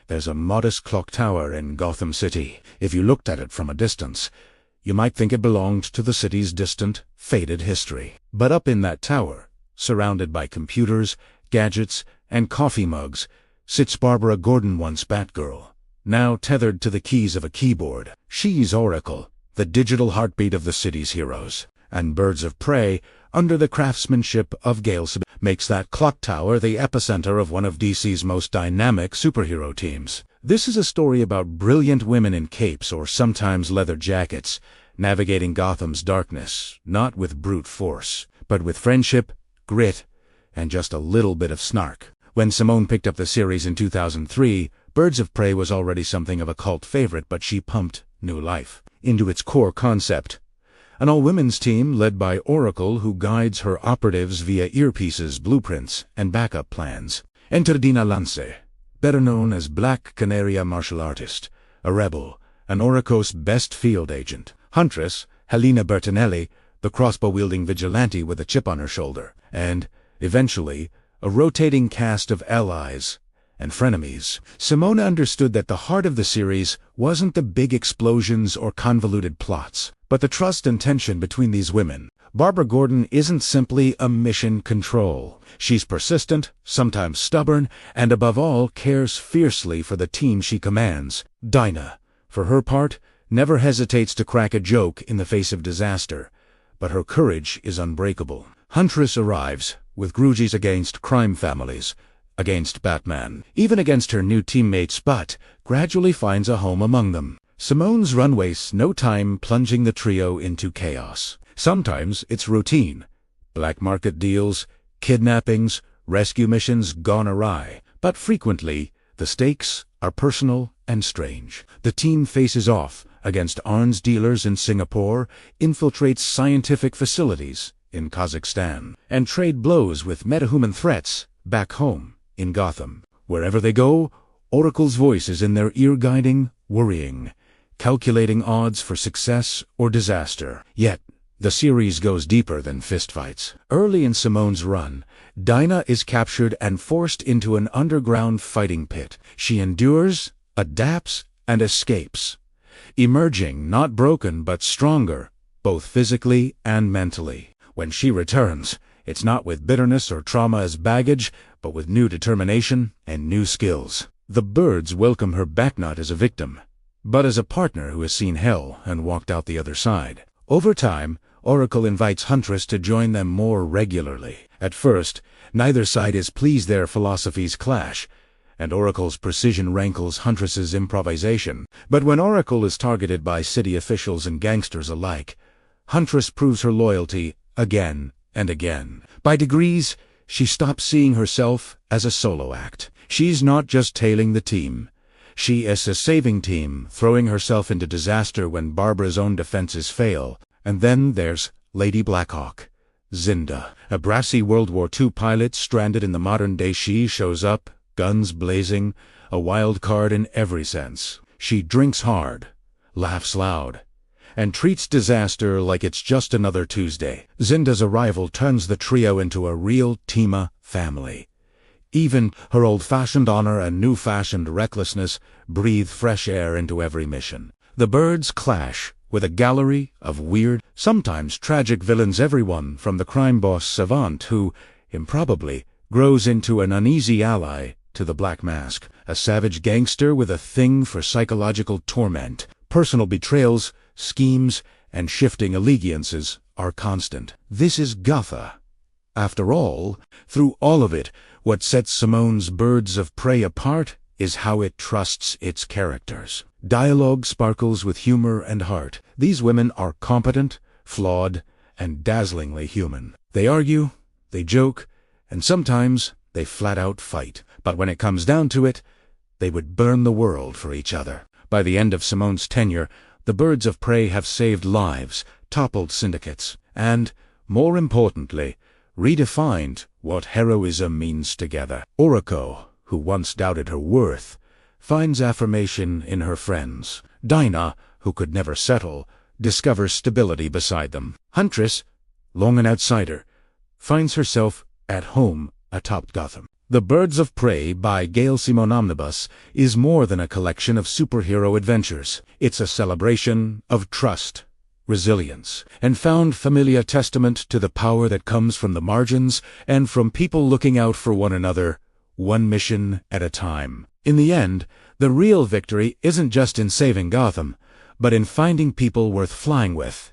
There's a modest clock tower in Gotham City. If you looked at it from a distance, you might think it belonged to the city's distant, faded history. But up in that tower, surrounded by computers, gadgets, and coffee mugs, sits Barbara Gordon, once Batgirl, now tethered to the keys of a keyboard. She's Oracle, the digital heartbeat of the city's heroes. And Birds of Prey, under the craftsmanship of Gail Simone, makes that clock tower the epicenter of one of DC's most dynamic superhero teams. This is a story about brilliant women in capes or sometimes leather jackets, navigating Gotham's darkness, not with brute force, but with friendship, grit, and just a little bit of snark. When Simone picked up the series in 2003, Birds of Prey was already something of a cult favorite, but she pumped new life into its core concept. An all-women's team led by Oracle, who guides her operatives via earpieces, blueprints, and backup plans. Enter Dina Lance, better known as Black Canary, a martial artist, a rebel, an Oracle's best field agent. Huntress, Helena Bertinelli, the crossbow-wielding vigilante with a chip on her shoulder. And, eventually, a rotating cast of allies and frenemies. Simone understood that the heart of the series wasn't the big explosions or convoluted plots, but the trust and tension between these women. Barbara Gordon isn't simply a mission control. She's persistent, sometimes stubborn, and above all cares fiercely for the team she commands. Dinah, for her part, never hesitates to crack a joke in the face of disaster, but her courage is unbreakable. Huntress arrives, with grudges against crime families, against Batman, even against her new teammates, but gradually finds a home among them. Simone's run wastes no time plunging the trio into chaos. Sometimes it's routine. Black market deals, kidnappings, rescue missions gone awry. But frequently, the stakes are personal and strange. The team faces off against arms dealers in Singapore, infiltrates scientific facilities in Kazakhstan, and trade blows with metahuman threats back home in Gotham. Wherever they go, Oracle's voice is in their ear, guiding, worrying, calculating odds for success or disaster. Yet, the series goes deeper than fistfights. Early in Simone's run, Dinah is captured and forced into an underground fighting pit. She endures, adapts, and escapes, emerging not broken but stronger, both physically and mentally. When she returns, it's not with bitterness or trauma as baggage, but with new determination and new skills. The birds welcome her back not as a victim, but as a partner who has seen hell and walked out the other side. Over time, Oracle invites Huntress to join them more regularly. At first, neither side is pleased their philosophies clash, and Oracle's precision rankles Huntress's improvisation. But when Oracle is targeted by city officials and gangsters alike, Huntress proves her loyalty again and again. By degrees, she stops seeing herself as a solo act. She's not just tailing the team. She is a saving team, throwing herself into disaster when Barbara's own defenses fail. And then there's Lady Blackhawk, Zinda, a brassy World War II pilot stranded in the modern day. She shows up, guns blazing, a wild card in every sense. She drinks hard, laughs loud, and treats disaster like it's just another Tuesday. Zinda's arrival turns the trio into a real Team family. Even her old-fashioned honor and new-fashioned recklessness breathe fresh air into every mission. The birds clash with a gallery of weird, sometimes tragic villains, everyone from the crime boss Savant, who, improbably, grows into an uneasy ally, to the Black Mask, a savage gangster with a thing for psychological torment. Personal betrayals, schemes, and shifting allegiances are constant. This is Gotham. After all, through all of it, what sets Simone's Birds of Prey apart is how it trusts its characters. Dialogue sparkles with humor and heart. These women are competent, flawed, and dazzlingly human. They argue, they joke, and sometimes they flat-out fight. But when it comes down to it, they would burn the world for each other. By the end of Simone's tenure, the Birds of Prey have saved lives, toppled syndicates, and, more importantly, redefined what heroism means together. Oracle, who once doubted her worth, finds affirmation in her friends. Dinah, who could never settle, discovers stability beside them. Huntress, long an outsider, finds herself at home atop Gotham. The Birds of Prey by Gail Simone Omnibus is more than a collection of superhero adventures. It's a celebration of trust, resilience, and found familiar testament to the power that comes from the margins and from people looking out for one another, one mission at a time. In the end, the real victory isn't just in saving Gotham, but in finding people worth flying with.